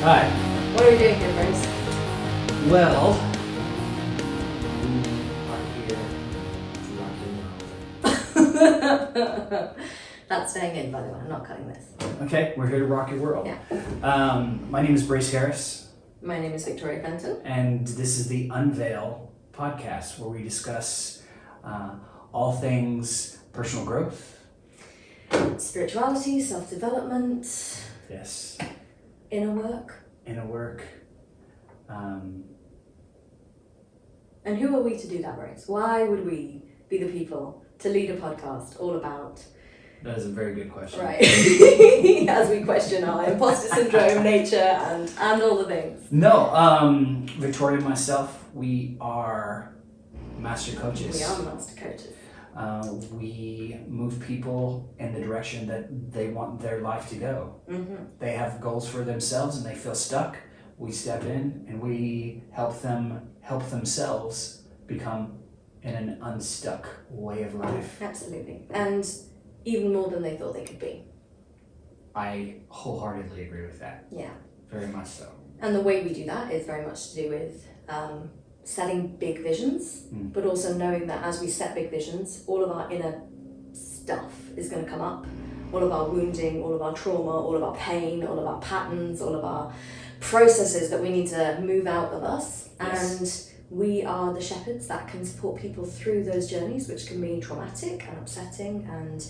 Hi. What are we doing here, Bruce? Well, we are here to rock your world. That's staying in, by the way. I'm not cutting this. Okay, we're here to rock your world. Yeah. My name is Brace Harris. My name is Victoria Fenton. And this is the Unveil Podcast, where we discuss all things personal growth. Spirituality, self-development. Yes. Inner work. Inner work. And who are we to do that, Brace? Why would we be the people to lead a podcast all about... That is a very good question. Right. As we question our imposter syndrome, nature, and all the things. No, Victoria and myself, we are master coaches. We are master coaches. We move people in the direction that they want their life to go. Mm-hmm. They have goals for themselves and they feel stuck. We step in and we help them help themselves become in an unstuck way of life. Absolutely. And even more than they thought they could be. I wholeheartedly agree with that. Yeah. Very much so. And the way we do that is very much to do with setting big visions, but also knowing that as we set big visions, all of our inner stuff is going to come up. All of our wounding, all of our trauma, all of our pain, all of our patterns, all of our processes that we need to move out of us. Yes. And we are the shepherds that can support people through those journeys, which can be traumatic and upsetting and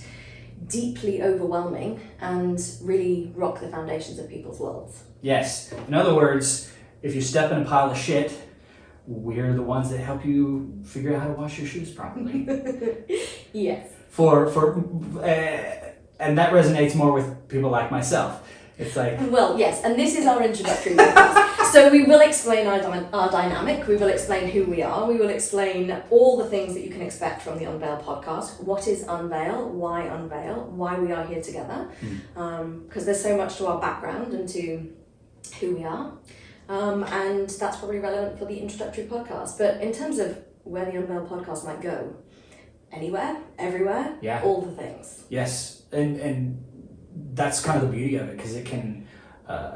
deeply overwhelming and really rock the foundations of people's worlds. Yes. In other words, if you step in a pile of shit, we're the ones that help you figure out how to wash your shoes properly. Yes. And that resonates more with people like myself. It's like... Well, yes, and this is our introductory podcast. So we will explain our dynamic, we will explain who we are, we will explain all the things that you can expect from the Unveil podcast. What is Unveil? Why we are here together. Because there's so much to our background and to who we are. And that's probably relevant for the introductory podcast. But in terms of where the Unveil podcast might go, anywhere, everywhere, yeah. All the things. Yes, and that's kind of the beauty of it, because it can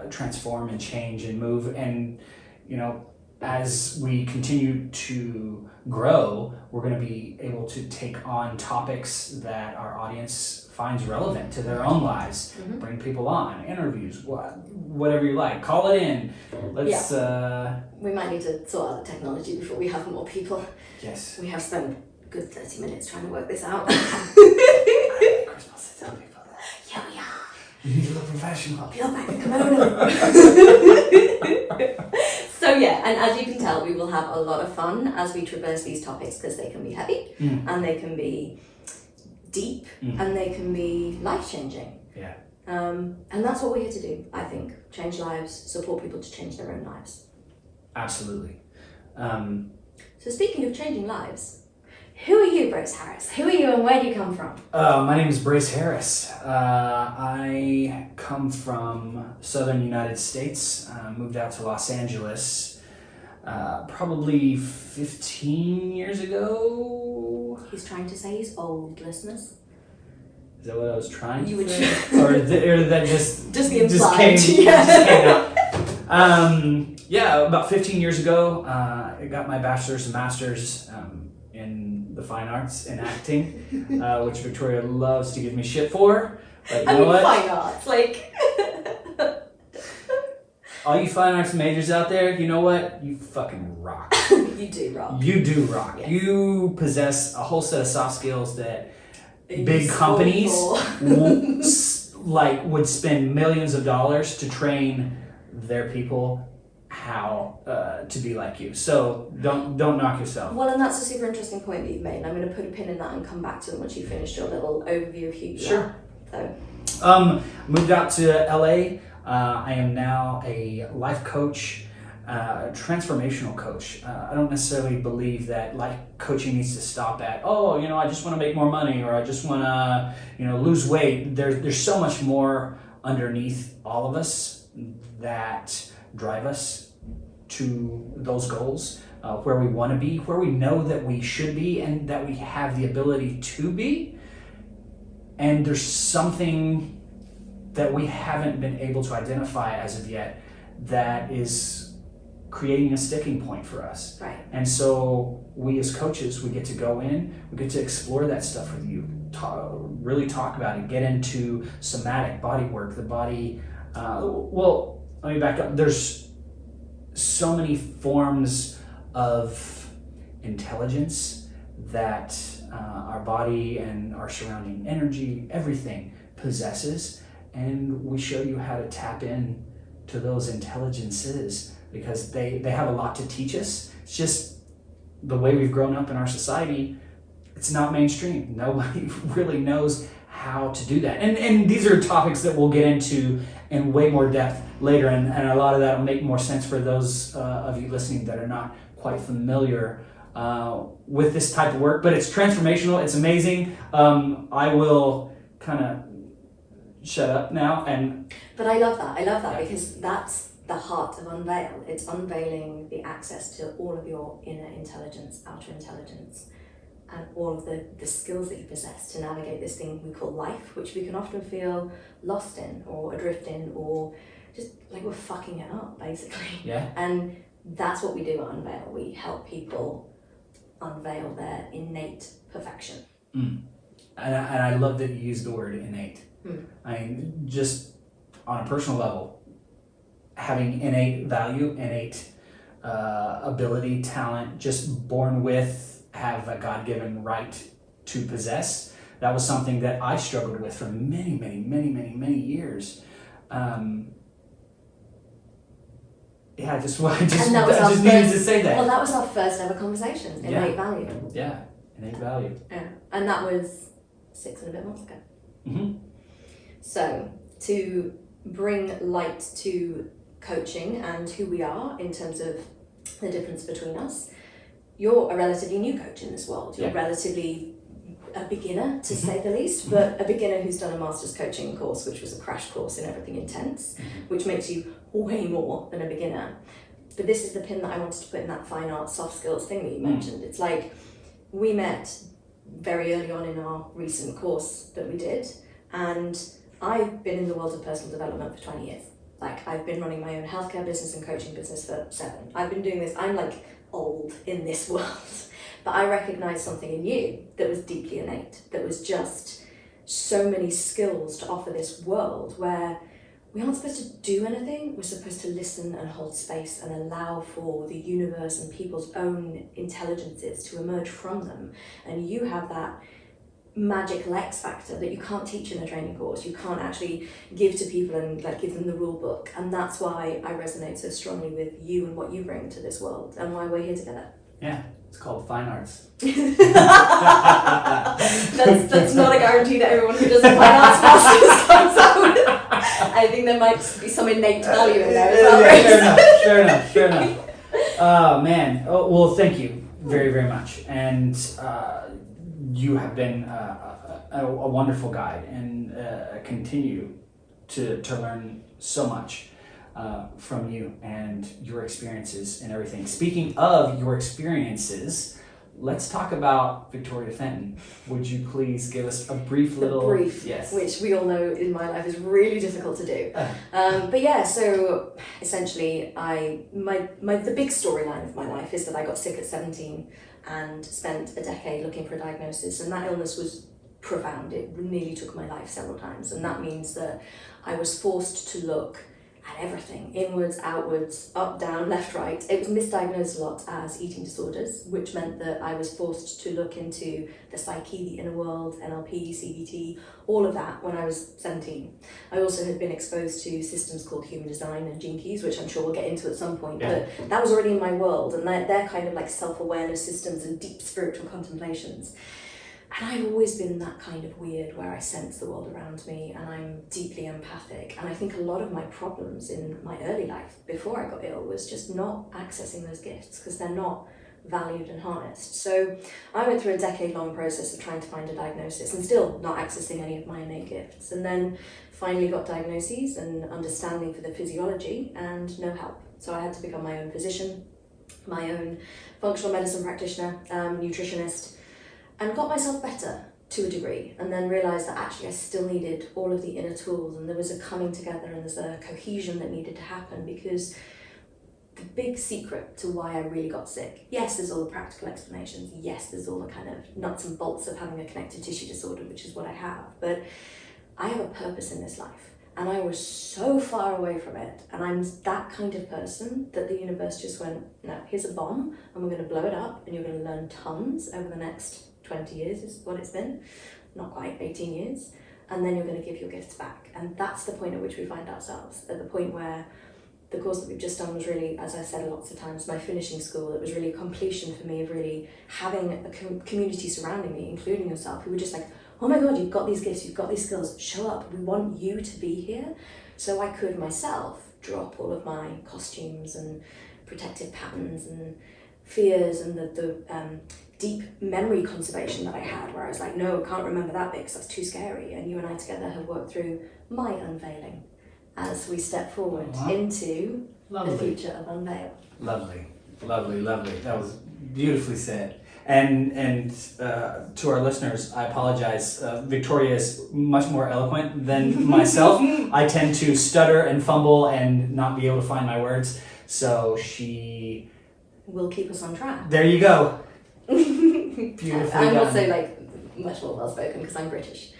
transform and change and move. And, you know, as we continue to grow, we're going to be able to take on topics that our audience finds relevant to their own lives. Mm-hmm. Bring people on, interviews, whatever you like. Call it in. Let's... Yeah. We might need to sort out the technology before we have more people. Yes. We have spent a good 30 minutes trying to work this out. Christmas to tell people that. Yeah, we are. You need to look professional. Peel back the kimono. So yeah, and as you can tell, we will have a lot of fun as we traverse these topics, because they can be heavy and they can be deep and they can be life-changing. Yeah. And that's what we're here to do, I think. Change lives, support people to change their own lives. Absolutely. So speaking of changing lives, who are you, Brace Harris? Who are you and where do you come from? My name is Brace Harris. I come from southern United States. Moved out to Los Angeles probably 15 years ago. He's trying to say he's old, listeners. Is that what I was trying to say? Or did that just the implied. Just came out? Yeah, about 15 years ago, I got my bachelor's and master's in the fine arts in acting, which Victoria loves to give me shit for. But you know what? Fine arts, like... All you fine arts majors out there, you know what? You fucking rock. You do rock. You do rock. Yes. You possess a whole set of soft skills that big companies would spend millions of dollars to train their people how to be like you. So don't knock yourself. Well, and that's a super interesting point that you've made, and I'm going to put a pin in that and come back to them once you've finished your little overview of who you are. So, moved out to LA. I am now a life coach, transformational coach. I don't necessarily believe that life coaching needs to stop at, I just want to make more money, or I just want to, lose weight. There's so much more underneath all of us that drive us to those goals, where we want to be, where we know that we should be, and that we have the ability to be. And there's something that we haven't been able to identify as of yet that is creating a sticking point for us. Right. And so we as coaches, we get to go in, we get to explore that stuff with you, really talk about it, get into somatic body work, the body. Well, let me back up. There's so many forms of intelligence that our body and our surrounding energy, everything possesses, and we show you how to tap in to those intelligences because they have a lot to teach us. It's just the way we've grown up in our society. It's not mainstream. Nobody really knows how to do that. And these are topics that we'll get into in way more depth later, and a lot of that will make more sense for those of you listening that are not quite familiar with this type of work. But it's transformational. It's amazing. I will kind of shut up now. But I love that. Yeah. Because that's the heart of Unveil. It's unveiling the access to all of your inner intelligence, outer intelligence, and all of the skills that you possess to navigate this thing we call life, which we can often feel lost in or adrift in, or just like we're fucking it up, basically. Yeah. And that's what we do at Unveil. We help people unveil their innate perfection. And I love that you use the word innate. I mean, just on a personal level, having innate value, innate ability, talent, just born with, have a God-given right to possess. That was something that I struggled with for many years. I just needed to say that. Well, that was our first ever conversation, innate value. Yeah, innate value. Yeah, and that was 6 and a bit months ago. Mm-hmm. So, to bring light to coaching and who we are in terms of the difference between us, you're a relatively new coach in this world. You're relatively a beginner, to say the least, but a beginner who's done a master's coaching course, which was a crash course in everything intense, which makes you way more than a beginner. But this is the pin that I wanted to put in that fine art, soft skills thing that you mentioned. It's like we met very early on in our recent course that we did, and I've been in the world of personal development for 20 years. Like, I've been running my own healthcare business and coaching business for 7. I've been doing this, I'm like old in this world, but I recognized something in you that was deeply innate, that was just so many skills to offer this world where we aren't supposed to do anything, we're supposed to listen and hold space and allow for the universe and people's own intelligences to emerge from them. And you have that magical X factor that you can't teach in a training course. You can't actually give to people and like give them the rule book. And that's why I resonate so strongly with you and what you bring to this world and why we're here together. Yeah, it's called fine arts. That's not a guarantee that everyone who does a fine arts masters comes out with. I think there might be some innate value in there as well. Fair enough. Oh man. Oh, well, thank you very much. And you have been a wonderful guide, and continue to learn so much from you and your experiences and everything. Speaking of your experiences, let's talk about Victoria Fenton. Would you please give us a brief Yes, which we all know in my life is really difficult to do. But yeah, so essentially, the big storyline of my life is that I got sick at 17 and spent a decade looking for a diagnosis, and that illness was profound. It nearly took my life several times, and that means that I was forced to look at everything, inwards, outwards, up, down, left, right. It was misdiagnosed a lot as eating disorders, which meant that I was forced to look into the psyche, the inner world, NLP, CBT, all of that when I was 17. I also had been exposed to systems called human design and gene keys, which I'm sure we'll get into at some point, but that was already in my world, and they're kind of like self-awareness systems and deep spiritual contemplations. And I've always been that kind of weird where I sense the world around me and I'm deeply empathic. And I think a lot of my problems in my early life before I got ill was just not accessing those gifts because they're not valued and harnessed. So I went through a decade-long process of trying to find a diagnosis and still not accessing any of my innate gifts. And then finally got diagnoses and understanding for the physiology and no help. So I had to become my own physician, my own functional medicine practitioner, nutritionist, and got myself better to a degree, and then realised that actually I still needed all of the inner tools, and there was a coming together and there's a cohesion that needed to happen, because the big secret to why I really got sick, yes, there's all the practical explanations, yes, there's all the kind of nuts and bolts of having a connective tissue disorder, which is what I have, but I have a purpose in this life, and I was so far away from it, and I'm that kind of person that the universe just went, no, here's a bomb, and we're going to blow it up, and you're going to learn tons over the next 20 years is what it's been, not quite, 18 years, and then you're going to give your gifts back. And that's the point at which we find ourselves, at the point where the course that we've just done was really, as I said lots of times, my finishing school. It was really a completion for me of really having a community surrounding me, including yourself, who were just like, oh my God, you've got these gifts, you've got these skills, show up, we want you to be here. So I could myself drop all of my costumes and protective patterns and fears and the deep memory conservation that I had, where I was like, no, I can't remember that bit because that's too scary. And you and I together have worked through my unveiling as we step forward into the future of Unveil. Lovely. That was beautifully said. And to our listeners, I apologize. Victoria is much more eloquent than myself. I tend to stutter and fumble and not be able to find my words. So she will keep us on track. There you go. Beautifully I'm done. also like much more well spoken because I'm British.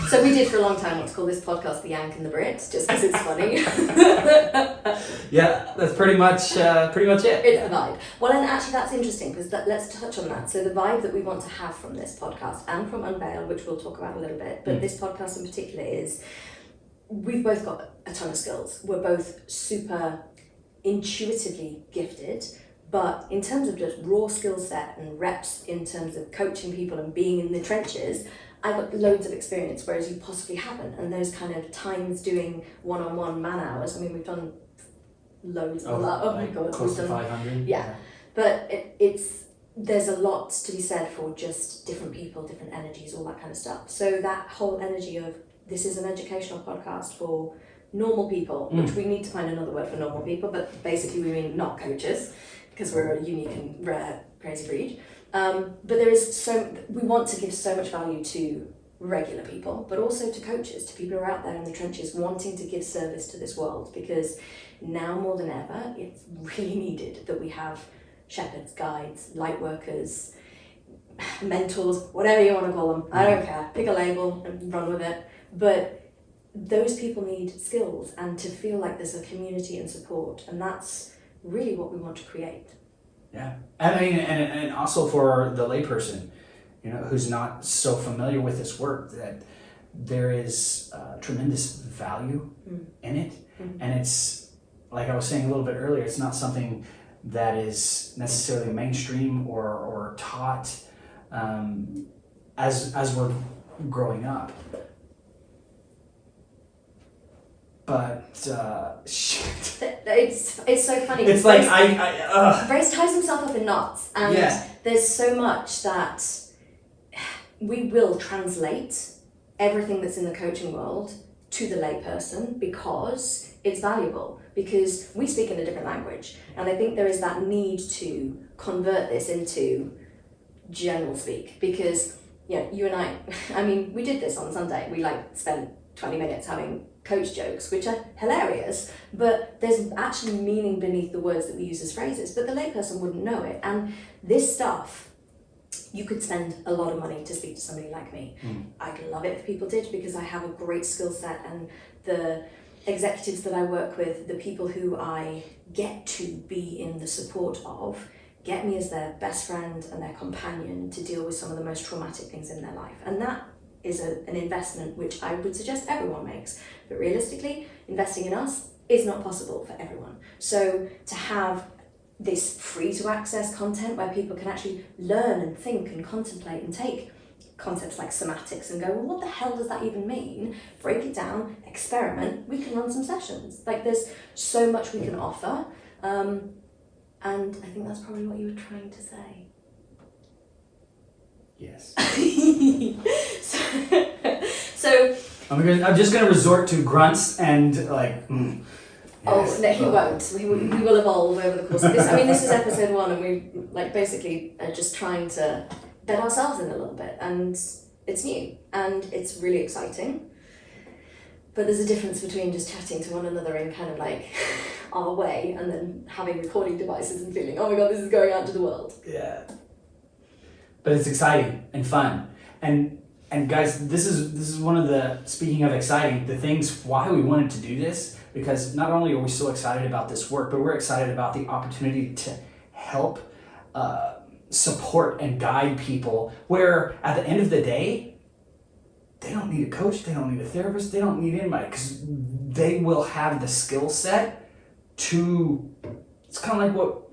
So we did for a long time what's called this podcast The Yank and the Brit, just because it's funny. Yeah, that's pretty much it. It's the vibe. Well, and actually that's interesting because let's touch on that. So the vibe that we want to have from this podcast and from Unveil, which we'll talk about a little bit, but this podcast in particular is we've both got a ton of skills. We're both super intuitively gifted, but in terms of just raw skill set and reps in terms of coaching people and being in the trenches, I've got loads of experience, whereas you possibly haven't. And those kind of times doing one-on-one man hours, I mean, we've done loads of that. Oh my God. Close to 500. Yeah. But there's a lot to be said for just different people, different energies, all that kind of stuff. So that whole energy of this is an educational podcast for normal people, which we need to find another word for normal people, but basically we mean not coaches, because we're a unique and rare crazy breed. But we want to give so much value to regular people, but also to coaches, to people who are out there in the trenches wanting to give service to this world, because now more than ever, it's really needed that we have shepherds, guides, light workers, mentors, whatever you want to call them. I don't care. Pick a label and run with it. But those people need skills and to feel like there's a community and support, and that's really what we want to create. Yeah, I mean, and also for the layperson, who's not so familiar with this work, that there is tremendous value in it, and it's like I was saying a little bit earlier. It's not something that is necessarily mainstream or taught as we're growing up. But shit. It's so funny. It's like Brace ties himself up in knots, and there's so much that we will translate everything that's in the coaching world to the layperson because it's valuable, because we speak in a different language, and I think there is that need to convert this into general speak, because you and I mean, we did this on Sunday. We spent 20 minutes having coach jokes, which are hilarious, but there's actually meaning beneath the words that we use as phrases, but the layperson wouldn't know it. And this stuff, you could spend a lot of money to speak to somebody like me. I'd love it if people did, because I have a great skill set, and the executives that I work with, the people who I get to be in the support of, get me as their best friend and their companion to deal with some of the most traumatic things in their life. And that is an investment which I would suggest everyone makes. But realistically, investing in us is not possible for everyone. So to have this free to access content where people can actually learn and think and contemplate and take concepts like somatics and go, well, what the hell does that even mean? Break it down, experiment, we can run some sessions. There's so much we can offer. And I think that's probably what you were trying to say. Yes. So I'm just gonna resort to grunts and yes. Oh no, he won't. We will evolve over the course of this. I mean, this is episode 1, and we basically are just trying to bed ourselves in a little bit, and it's new and it's really exciting. But there's a difference between just chatting to one another in kind of like our way and then having recording devices and feeling, oh my God, this is going out to the world. Yeah. But it's exciting and fun. And guys, this is one of the, speaking of exciting, the things why we wanted to do this, because not only are we so excited about this work, but we're excited about the opportunity to help support and guide people where at the end of the day, they don't need a coach, they don't need a therapist, they don't need anybody, because they will have the skill set to, it's kind of like what,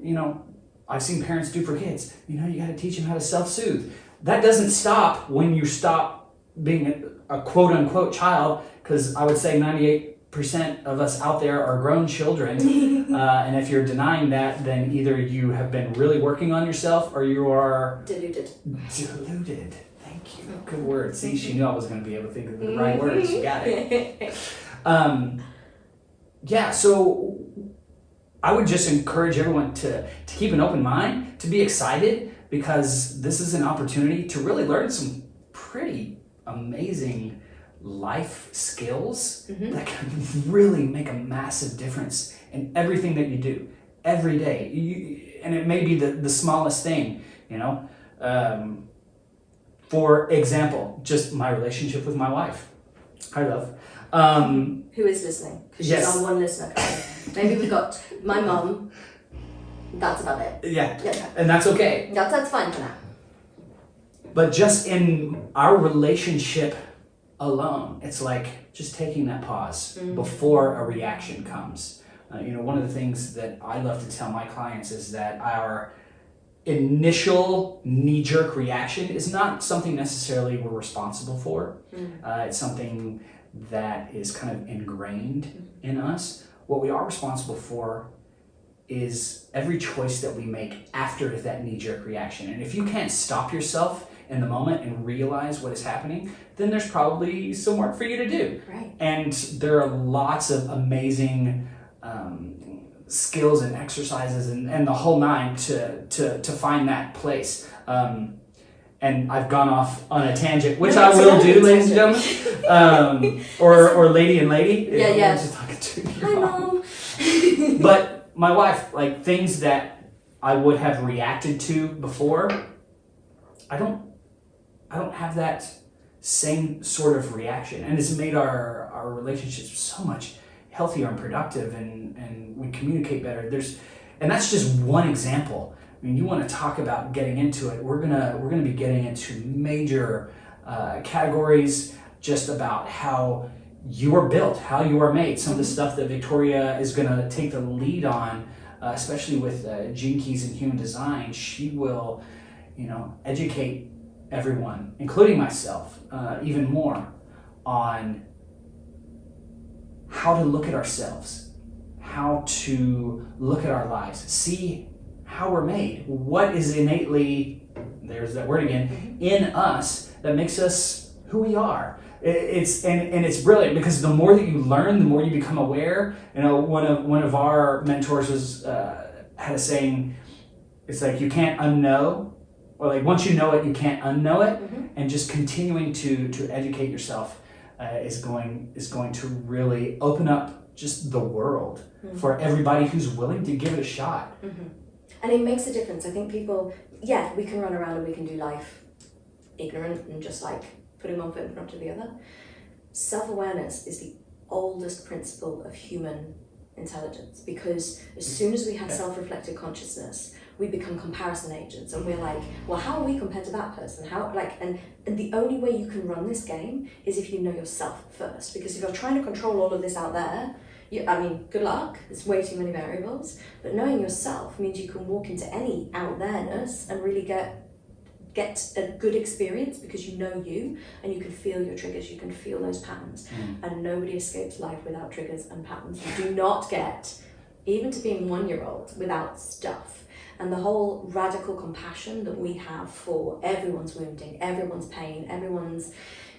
I've seen parents do for kids. You got to teach them how to self-soothe. That doesn't stop when you stop being a quote-unquote child, because I would say 98% of us out there are grown children. And if you're denying that, then either you have been really working on yourself or you are... Deluded. Thank you. Good word. See, she knew I was going to be able to think of the right words. She got it. So I would just encourage everyone to keep an open mind, to be excited, because this is an opportunity to really learn some pretty amazing life skills that can really make a massive difference in everything that you do every day. And it may be the smallest thing, For example, just my relationship with my wife. Hi, love. Who is listening? Because yes. she's on one listener card. Maybe we've got my mum. That's about it. Yeah. And that's okay. That's fine for now. But just in our relationship alone, it's like just taking that pause before a reaction comes. One of the things that I love to tell my clients is that our initial knee-jerk reaction is not something necessarily we're responsible for. It's something that is kind of ingrained in us. What we are responsible for is every choice that we make after that knee-jerk reaction. And if you can't stop yourself in the moment and realize what is happening, then there's probably some work for you to do. Right. And there are lots of amazing skills and exercises and the whole nine to find that place. And I've gone off on a tangent, which I will do, ladies and gentlemen. Or lady and lady. Yeah. I'm just talking to you. Hi, Mom. But my wife, like things that I would have reacted to before, I don't have that same sort of reaction. And it's made our relationships so much healthier and productive, and we communicate better. And that's just one example. I mean, you want to talk about getting into it. We're gonna be getting into major categories just about how you are built, how you are made. Some of the stuff that Victoria is gonna take the lead on, especially with Gene Keys and human design. She will, educate everyone, including myself, even more on how to look at ourselves, how to look at our lives, see how we're made, what is innately, there's that word again, in us that makes us who we are. It's brilliant, because the more that you learn, the more you become aware. One of our mentors had a saying, it's like you can't unknow, or like once you know it, you can't unknow it. And just continuing to educate yourself is going to really open up just the world for everybody who's willing to give it a shot. And it makes a difference. I think people, we can run around and we can do life ignorant and just like putting one foot in front of the other. Self-awareness is the oldest principle of human intelligence, because as soon as we have self-reflective consciousness, we become comparison agents, and we're like, well, how are we compared to that person? And the only way you can run this game is if you know yourself first, because if you're trying to control all of this out there, good luck. There's way too many variables. But knowing yourself means you can walk into any out there-ness and really get a good experience, because you know you, and you can feel your triggers, you can feel those patterns. And nobody escapes life without triggers and patterns. You do not get, even to being 1-year-old, without stuff. And the whole radical compassion that we have for everyone's wounding, everyone's pain, everyone's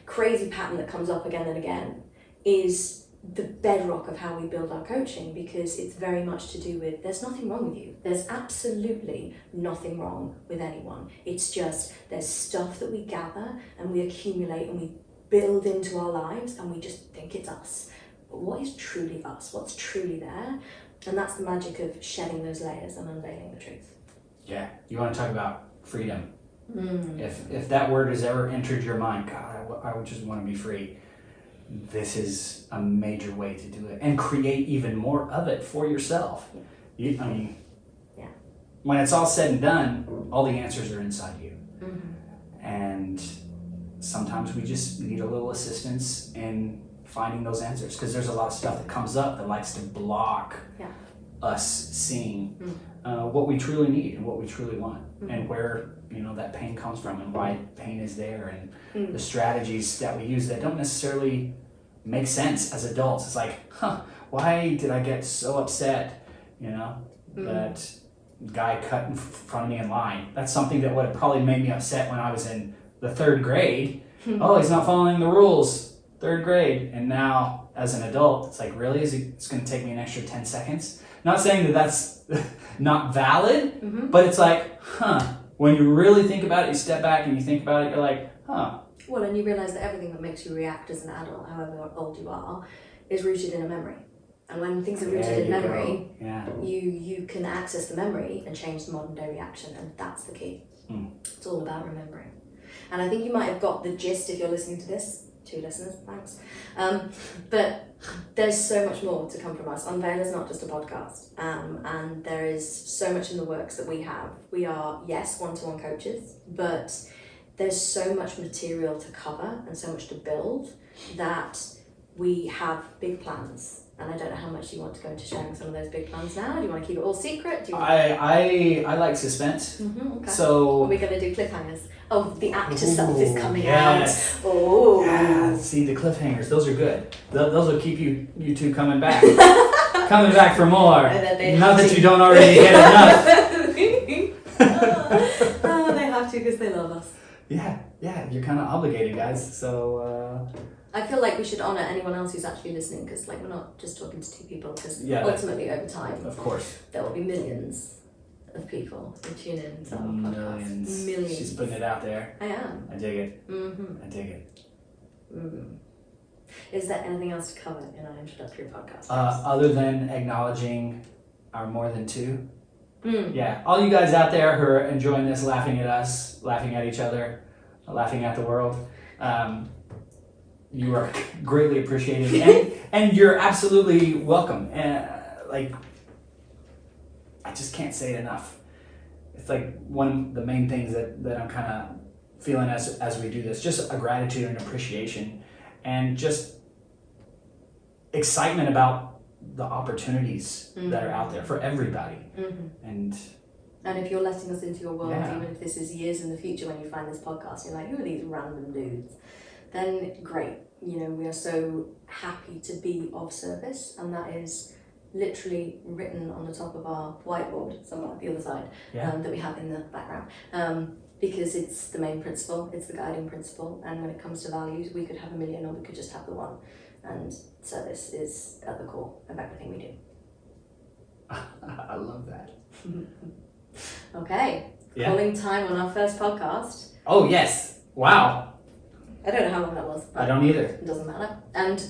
crazy pattern that comes up again and again is the bedrock of how we build our coaching, because it's very much to do with there's nothing wrong with you. There's absolutely nothing wrong with anyone. It's just there's stuff that we gather and we accumulate and we build into our lives and we just think it's us. But what is truly us? What's truly there? And that's the magic of shedding those layers and unveiling the truth. Yeah, you want to talk about freedom. If that word has ever entered your mind, God, I would just want to be free. This is a major way to do it and create even more of it for yourself. Yeah. When it's all said and done, all the answers are inside you. And sometimes we just need a little assistance in finding those answers, because there's a lot of stuff that comes up that likes to block us seeing what we truly need and what we truly want, and where that pain comes from and why pain is there, and the strategies that we use that don't necessarily make sense as adults. It's like, why did I get so upset, that guy cut in front of me in line? That's something that would have probably made me upset when I was in the 3rd grade. Oh, he's not following the rules, 3rd grade. And now as an adult, it's like, really? It's going to take me an extra 10 seconds? Not saying that that's not valid, but it's like, when you really think about it, you step back and you think about it, you're like, Well, and you realise that everything that makes you react as an adult, however old you are, is rooted in a memory. And when things are rooted in memory, you can access the memory and change the modern day reaction, and that's the key. It's all about remembering. And I think you might have got the gist if you're listening to this. 2 listeners, thanks. But there's so much more to come from us. Unveil is not just a podcast, and there is so much in the works that we have. We are, yes, one-to-one coaches, but there's so much material to cover and so much to build that we have big plans. And I don't know how much you want to go into sharing some of those big plans now. Do you want to keep it all secret? I like suspense. Okay. So are we going to do cliffhangers? Oh, the actor self is coming out. Oh. Yeah, see, the cliffhangers, those are good. Those will keep you two coming back. Coming back for more. Not that you don't already get enough. They have to because they love us. Yeah, you're kind of obligated, guys. So I feel like we should honour anyone else who's actually listening, because we're not just talking to 2 people, because ultimately over time, of course, there will be millions of people who tune in to our podcast. Millions. She's putting it out there. I am. I dig it. I dig it. Is there anything else to cover in our introductory podcast? Other than acknowledging our more than 2? Yeah, all you guys out there who are enjoying this, laughing at us, laughing at each other, laughing at the world, you are greatly appreciated, and you're absolutely welcome. I just can't say it enough. It's like one of the main things that I'm kind of feeling as we do this, just a gratitude and appreciation, and just excitement about the opportunities that are out there for everybody. And if you're letting us into your world, even if this is years in the future when you find this podcast, you're like, who are these random dudes? Then great. We are so happy to be of service, and that is literally written on the top of our whiteboard somewhere at the other side, that we have in the background. Because it's the main principle, it's the guiding principle, and when it comes to values, we could have 1 million or we could just have the one. And service is at the core of everything we do. I love that. Okay, calling time on our first podcast. Oh yes, wow. I don't know how long that was. I don't either. It doesn't matter. And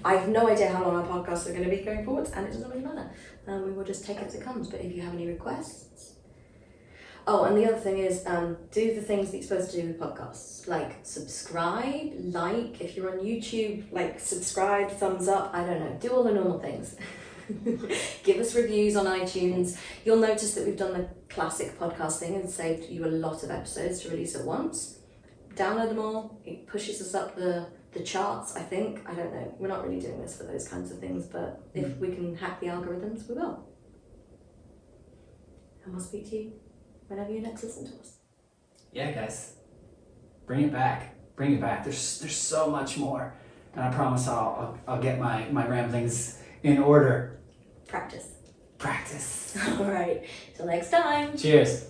I have no idea how long our podcasts are going to be going forwards, and it doesn't really matter. We will just take it as it comes. But if you have any requests... Oh, and the other thing is, do the things that you're supposed to do with podcasts. Like, subscribe, like, if you're on YouTube, like, subscribe, thumbs up, I don't know. Do all the normal things. Give us reviews on iTunes. You'll notice that we've done the classic podcast thing and saved you a lot of episodes to release at once. Download them all. It pushes us up the charts, I think. I don't know. We're not really doing this for those kinds of things, but if we can hack the algorithms, we will. And we'll speak to you whenever you next listen to us. Yeah, guys. Bring it back. Bring it back. There's so much more. And I promise I'll get my ramblings in order. Practice. Practice. All right. Till next time. Cheers.